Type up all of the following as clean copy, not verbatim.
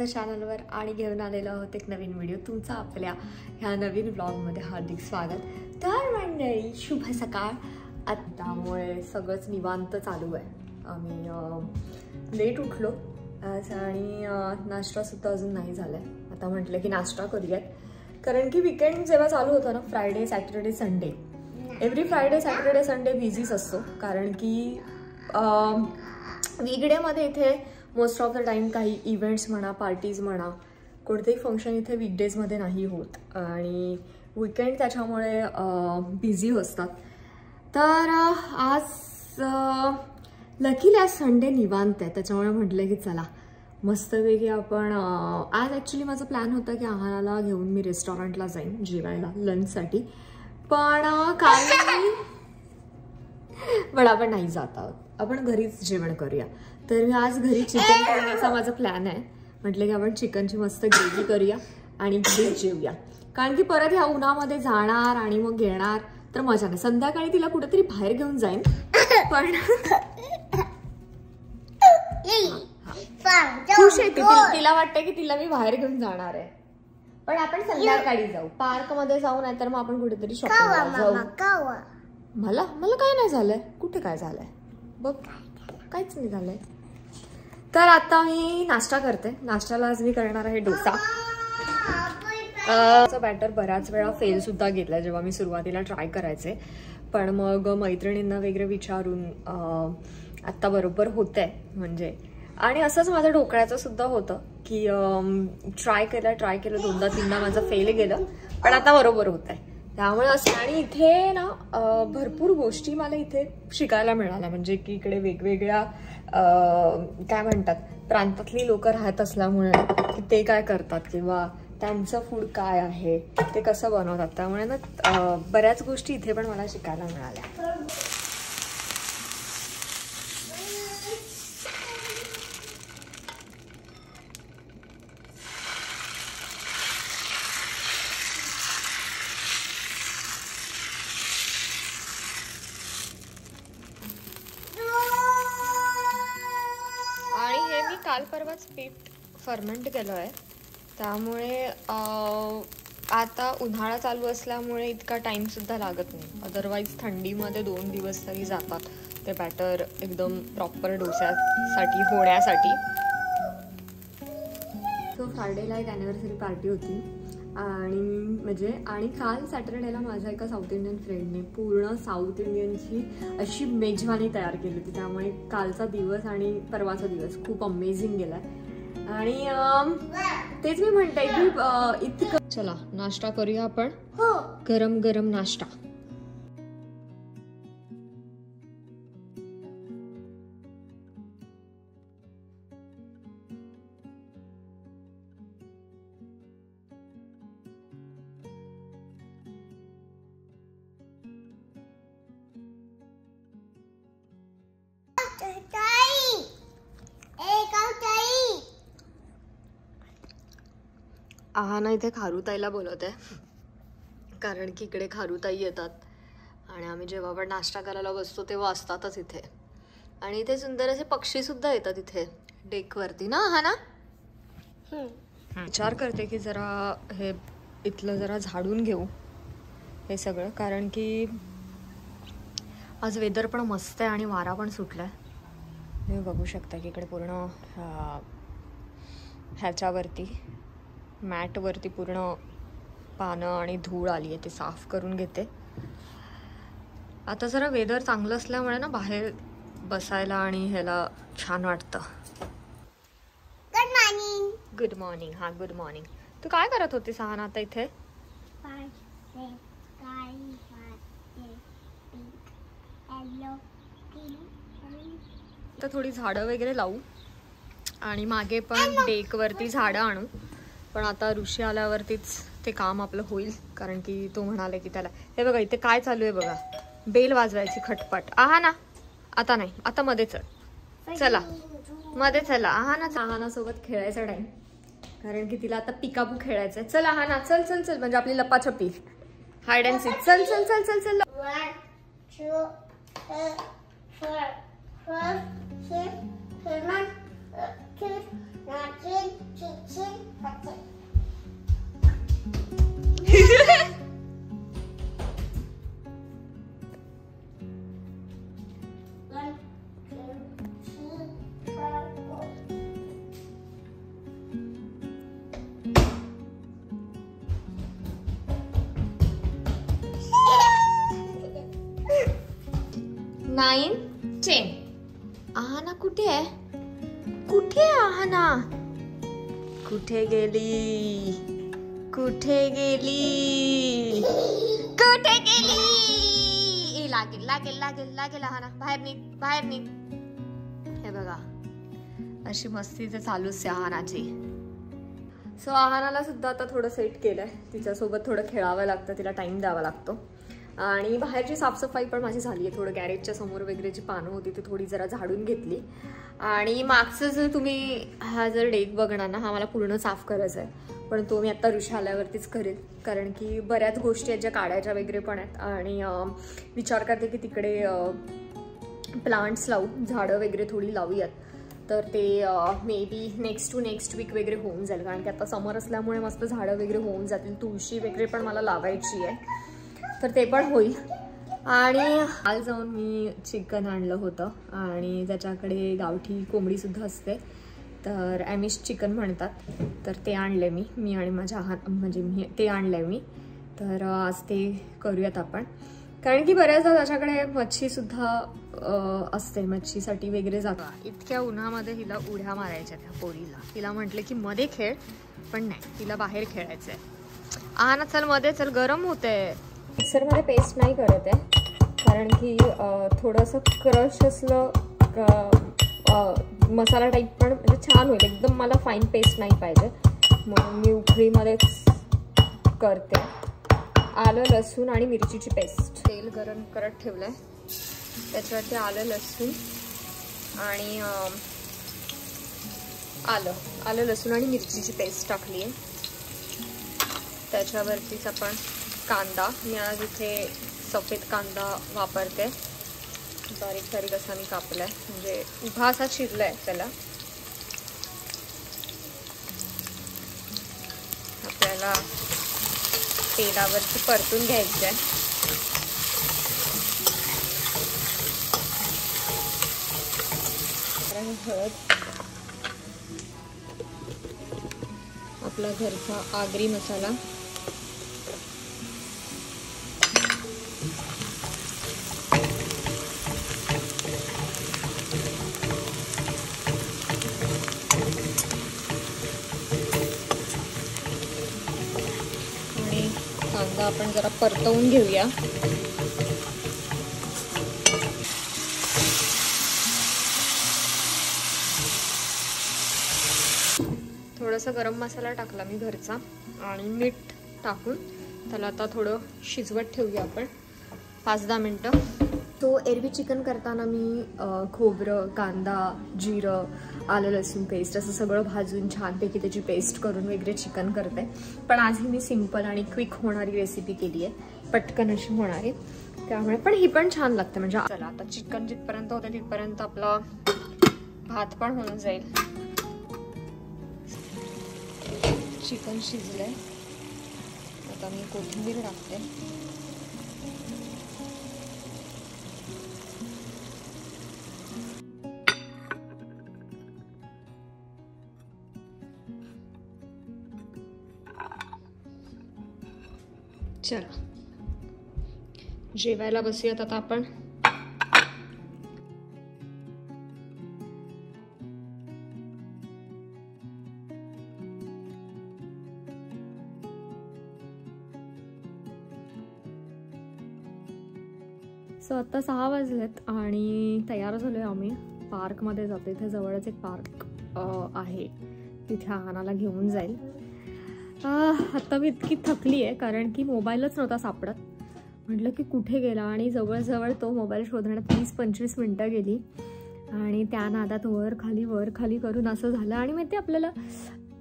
चॅनलवर आणि घेऊन आलेलो आहोत एक नवीन व्हिडिओ. तुमचं आपल्या ह्या नवीन व्लॉगमध्ये हार्दिक स्वागत. तर मंडळी शुभ सकाळ. त्यामुळे सगळंच निवांत चालू आहे. आम्ही लेट उठलो आज आणि नाश्ता सुद्धा अजून नाही झालाय. आता म्हटलं की नाश्ता करूयात, कारण की वीकेंड जेव्हा चालू होतं ना, Friday Saturday Sunday, every Friday Saturday Sunday बिझीच असतो. कारण की वीकडेमध्ये इथे मोस्ट ऑफ द टाईम काही इव्हेंट्स म्हणा, पार्टीज म्हणा, कोणतेही फंक्शन इथे वीकडेजमध्ये नाही होत आणि वीकेंड त्याच्यामुळे बिझी असतात. तर आज लकीली आज संडे निवांत आहे, त्याच्यामुळे म्हटलं की चला मस्तपैकी आपण आज ॲक्च्युली माझा प्लॅन होता की आहाराला घेऊन मी रेस्टॉरंटला जाईन जेवायला लंचसाठी, पण काल पण आपण नाही जात आहोत, आपण घरीच जेवण करूया. तर मी आज घरी चिकन करण्याचा माझा प्लॅन आहे. म्हटलं की आपण चिकनची मस्त ग्रेव्ही करूया आणि घरीच जेवूया, कारण की परत ह्या उन्हामध्ये जाणार आणि मग येणार तर मजा नाही. संध्याकाळी तिला कुठेतरी बाहेर घेऊन जाईन, पण खुश आहे तिला वाटतं की तिला मी बाहेर घेऊन जाणार आहे, पण आपण संध्याकाळी जाऊ, पार्क मध्ये जाऊ, नाहीतर मग आपण कुठेतरी शॉपिंगला जाऊ. मला काय नाही झालंय, कुठे काय झालंय बघ, काहीच नाही झालंय. तर आता मी नाश्ता करते. नाश्त्याला आज मी करणार आहे डोसा. बॅटर बऱ्याच वेळा फेल सुद्धा गेला जेव्हा मी सुरुवातीला ट्राय करायचे, पण मग मैत्रिणींना वगैरे विचारून आत्ता बरोबर होतंय म्हणजे. आणि असंच माझं ढोकळ्याचं सुद्धा होतं की ट्राय केलं 2-3दा माझं फेल गेलं, पण आता बरोबर होत आहे. त्यामुळे असं, आणि इथे ना भरपूर गोष्टी मला इथे शिकायला मिळाल्या, म्हणजे की इकडे वेगवेगळ्या काय म्हणतात प्रांतातली लोक राहत असल्यामुळे की ते काय करतात किंवा त्यांचं फूड काय आहे, ते कसं बनवतात, त्यामुळे ना बऱ्याच गोष्टी इथे पण मला शिकायला मिळाल्या. काल परवाच पीठ फर्मेंट केलं आहे, त्यामुळे आता उन्हाळा चालू असल्यामुळे इतका टाइम सुद्धा लागत नाही. अदरवाईज थंडीमध्ये 2 दिवस तरी जातात ते बॅटर एकदम प्रॉपर डोस्यासाठी होण्यासाठी. सो फ्रायडेला एक ॲनिव्हर्सरी पार्टी होती आणि काल सॅटर्डेला माझ्या एका साऊथ इंडियन फ्रेंडने पूर्ण साऊथ इंडियनची अशी मेजवानी तयार केली होती. त्यामुळे कालचा दिवस आणि परवाचा दिवस खूप अमेझिंग गेलाय. आणि तेच मी म्हणते की इतकं. चला नाश्ता करूया आपण, गरम गरम नाश्ता. आहाना इथे खारुताईला बोलवत आहे, कारण की इकडे खारुताई येतात आणि आम्ही जेव्हा पण नाश्ता करायला बसतो तेव्हा असतातच इथे. आणि इथे सुंदर असे पक्षी सुद्धा येतात इथे डेकवरती ना. आहाना विचार करते की जरा हे इथलं जरा झाडून घेऊ हे सगळं, कारण की आज वेदर पण मस्त आहे आणि वारा पण सुटलाय. तुम्ही बघू शकता की इकडे पूर्ण ह्याच्यावरती मॅटवरती पूर्ण पानं आणि धूळ आली आहे, ते साफ करून घेते. आता जरा वेदर चांगलं असल्यामुळे ना बाहेर बसायला आणि ह्याला छान वाटतं. Good morning. Good morning. हा गुड मॉर्निंग. तू काय करत होतीस आहाना आता इथे? तर थोडी झाडं वगैरे लावू आणि मागे पण डेकवरती झाडं आणू, पण आता ऋषी आल्यावरतीच ते काम आपलं होईल, कारण की तो म्हणाले की त्याला हे बघा इथे काय चालू आहे बघा, बेल वाजवायची खटपट. आहाना आता नाही, आता मध्ये चल, चला मध्ये चला. आहाना सोबत खेळायचा टाइम. कारण की तिला आता पिकाबू खेळायचंय. चल आहाना, चल चल चल, म्हणजे आपली लपाछपी, हाइड अँड सीक. चल चल चल चल चल. 1 2 3 4 5 6 7 8 9 10 11 9 10. आहाना कुठे आहे? कुठे आहाना? कुठे गेली? कुठे गेली? कुठे गेली? लागेल लागेल लागेल लागेल आहाना, बाहेर निघ, बाहेर निघ. हे बघा, अशी मस्ती तर चालूच आहे आहानाची. सो आहानाला सुद्धा आता थोडं सेट केलंय, तिच्यासोबत थोडं खेळावं लागतं, तिला टाइम द्यावा लागतो. आणि बाहेरची साफसफाई पण माझी झाली आहे. थोडं गॅरेजच्या समोर वगैरे जी पानं होती ती थोडी जरा झाडून घेतली. आणि मागचं जर तुम्ही हा जर डेक बघणार ना, हा मला पूर्ण साफ करायचा आहे, पण तो मी आत्ता ऋषा आल्यावरतीच करेल. कारण की बऱ्याच गोष्टी आहेत ज्या काढायच्या वगैरे पण आहेत. आणि विचार करते की तिकडे प्लांट्स लावू, झाडं वगैरे थोडी लावूयात. तर ते maybe next to next week वगैरे होऊन जाईल. कारण की आता समर असल्यामुळे मस्त झाडं वगैरे होऊन जातील. तुळशी वगैरे पण मला लावायची आहे, तर ते पण होईल. आणि काल जाऊन मी चिकन आणलं होतं आणि त्याच्याकडे गावठी कोंबडीसुद्धा असते, तर ॲमिश चिकन म्हणतात. तर ते आणले मी आणि माझ्या म्हणजे ते आणलंय मी. तर आज ते करूयात आपण. कारण की बऱ्याचदा त्याच्याकडे मच्छीसुद्धा असते, मच्छीसाठी वगैरे जातात. इतक्या उन्हामध्ये हिला उड्या मारायच्या त्या पोरीला. तिला म्हटलं की मध्ये खेळ, पण नाही, तिला बाहेर खेळायचंय. ना चल मध्ये चल, गरम होतंय. मिक्सरमध्ये पेस्ट नाही करत आहे, कारण की थोडंसं क्रश असलं मसाला टाईप पण म्हणजे छान होईल. एकदम मला फाईन पेस्ट नाही पाहिजे, म्हणून मी उखळीमध्येच करते. आलं, लसूण आणि मिरचीची पेस्ट. तेल गरम करत ठेवलं आहे, त्याच्यावरती आलं, लसूण आणि आलं लसूण आणि मिरचीची पेस्ट टाकली आहे. त्याच्यावरतीच आपण कांदा, मी आज इथे सफेद कांदा वापरते, बारीक बारीक असा मी कापलाय, म्हणजे उभा असा चिरलाय. त्याला आपल्याला तेलावरती परतून घ्यायचं आहे. हळद, आपला घरचा आगरी मसाला, कांदा आपण जरा परतवून घेऊया. थोडासा गरम मसाला टाकला मी घरचा आणि मीठ टाकून त्याला आता थोडं शिजवत ठेवूया आपण 5-10 मिनटं. तो एरवी चिकन करताना मी खोबरं, कांदा, जिरं, आलं लसूण पेस्ट असं सगळं भाजून छानपैकी त्याची पेस्ट करून वगैरे चिकन करते. पण आज ही मी सिंपल आणि क्विक होणारी रेसिपी केली आहे, पटकन अशी होणारी, त्यामुळे पण ही पण छान लागते. म्हणजे चला आता चिकन जिथपर्यंत होतं तिथपर्यंत आपला भात पण होऊन जाईल. चिकन शिजलंय, आता मी कोथिंबीर टाकते. चला जेवायला बसूयात आता आपण. सो आता 6 वाजलेत आणि तयार झालोय आम्ही. पार्कमध्ये जातो, इथे जवळच एक पार्क आहे, तिथे आहानाला घेऊन जाईल. आता मी इतकी थकली आहे कारण की मोबाईलच नव्हता सापडत. म्हटलं की कुठे गेला, आणि जवळजवळ तो मोबाईल शोधण्यात 20-25 मिनटं गेली. आणि त्या नादात वर खाली करून असं झालं. आणि मग ते आपल्याला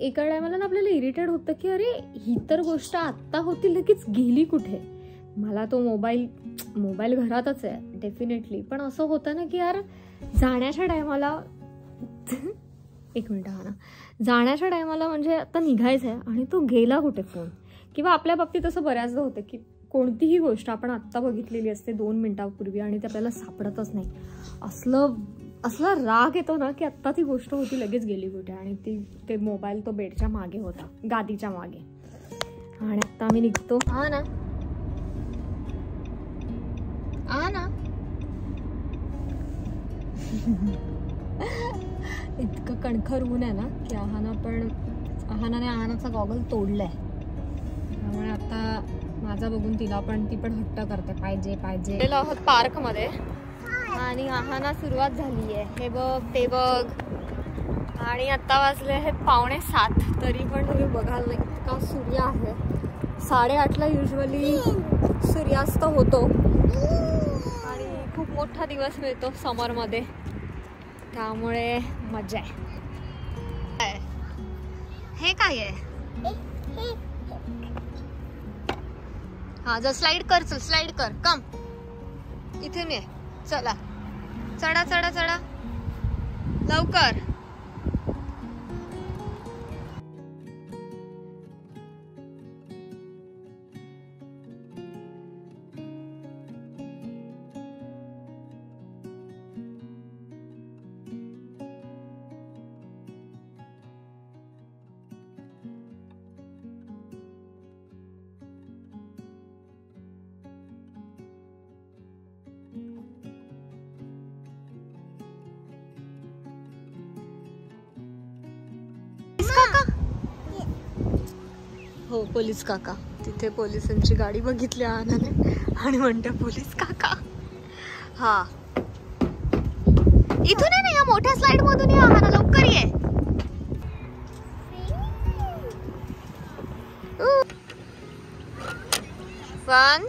एका टायमाला ना आपल्याला इरिटेट होतं की अरे ही तर गोष्ट आत्ता होती लगेच गेली कुठे. मला तो मोबाईल घरातच आहे डेफिनेटली, पण असं होतं ना की यार जाण्याच्या टायमाला एक मिनिट हा ना, जाण्याच्या टायमाला म्हणजे आता निघायचं आहे आणि तो गेला कुठे फोन. किंवा आपल्या बाबतीत असं बऱ्याचदा होतं की कोणतीही गोष्ट आपण आत्ता बघितलेली असते 2 मिनिटांपूर्वी आणि ते आपल्याला सापडतच नाही. असला राग येतो ना की आत्ता ती गोष्ट होती लगेच गेली कुठे, आणि ते मोबाईल तो बेडच्या मागे होता, गादीच्या मागे. आणि आत्ता आम्ही निघतो. हा ना इतकं कणखर ऊन आहे ना की आहानाने आहानाचा गॉगल तोडलाय. त्यामुळे आता माझा बघून ती पण हट्ट करते पाहिजे. गेलो आहोत पार्क मध्ये आणि आहाना सुरुवात झाली आहे. हे बघ ते बघ. आणि आता वाजले आहेत 6:45. तरी पण तुम्ही बघाल नाही इतका सूर्य आहे. 8:30ला युजली सूर्यास्त होतो आणि खूप मोठा दिवस मिळतो समर मध्ये, त्यामुळे मजा आहे. हे काय आहे? हा जर स्लाइड कर कम इथून ये. चला चढा लवकर. हो पोलीस काका. तिथे पोलिसांची गाडी बघितली आहानाने आणि म्हणते पोलीस काका. हा इथून आहे ना, या मोठ्या स्लाइड मधून या आहाना, लवकर ये. 1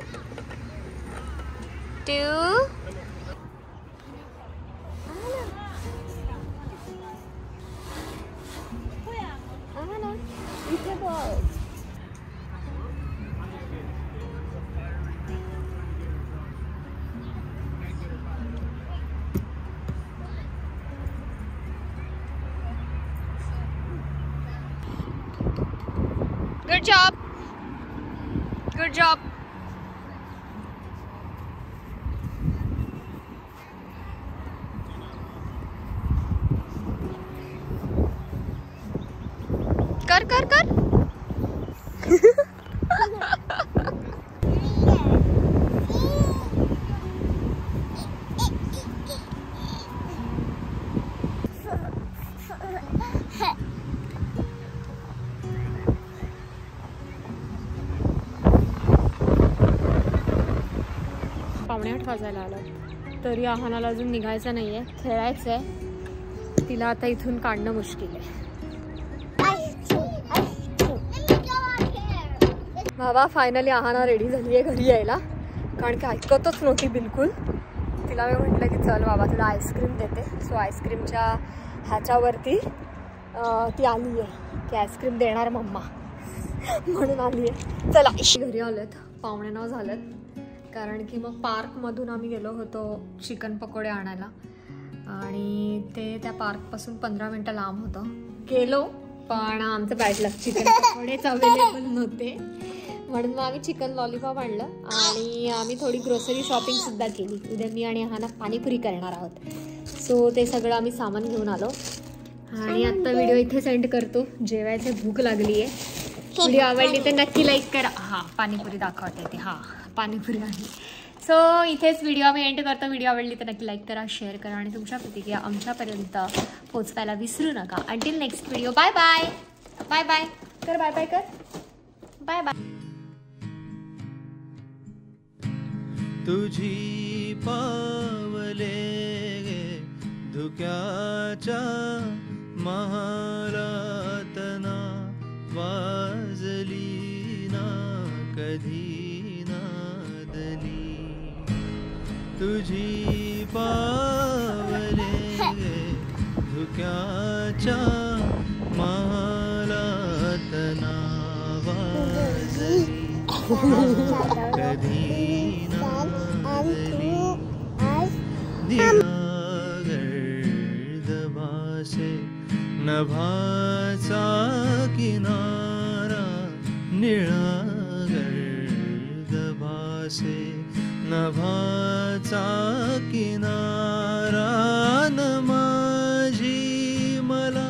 2 इथे बघ. Good job. कर. पावणे 8 वाजायला आलं तरी आहानाला अजून निघायचं नाहीये, खेळायचंय. तिला आता इथून काढणं मुश्किल आहे. बाबा फायनली आहाना रेडी झाली आहे घरी यायला, कारण की ऐकतच नव्हती बिलकुल. तिला मी म्हटलं की चल बाबा तुला आईस्क्रीम देते. सो आईस्क्रीमच्या ह्याच्यावरती ती आली आहे की आईस्क्रीम देणार मम्मा म्हणून आली आहे. चला घरी आलेत, 8:45 झालेत. कारण की मग पार्कमधून आम्ही गेलो होतो चिकन पकोडे आणायला आणि ते त्या पार्कपासून 15 मिनटं लांब होतं. गेलो पण आमचं बॅड लक, चिकन पकोडेच अवेलेबल नव्हते. म्हणून मग आम्ही चिकन लॉलीपॉप आणलं आणि आम्ही थोडी ग्रोसरी शॉपिंग सुद्धा केली. उद्या मी आणि आहाना पाणीपुरी करणार आहोत. सो ते सगळं आम्ही सामान घेऊन आलो आणि आत्ता व्हिडिओ इथे सेंड करतो. जेवायची भूक लागली आहे. व्हिडिओ आवडली तर नक्की लाईक करा. हां पाणीपुरी दाखवते ते. हां पाणीपुरी आहे. सो इथेच व्हिडिओ आम्ही एंड करतो. व्हिडिओ आवडली तर नक्की लाईक करा, शेअर करा आणि तुमच्या प्रतिक्रिया आमच्यापर्यंत पोहोचवायला विसरू नका. Until next video. Bye bye. Bye bye कर. बाय बाय कर. Bye bye. तुझी पावले धुक्याच्या महालात ना वाजली ना कधी नादली. तुझी पावले धुक्याच्या महालात कधी नादली गर्दभासे नभाचा किनारा निळा गर्दभासे नभाचा किनारा न माझी मला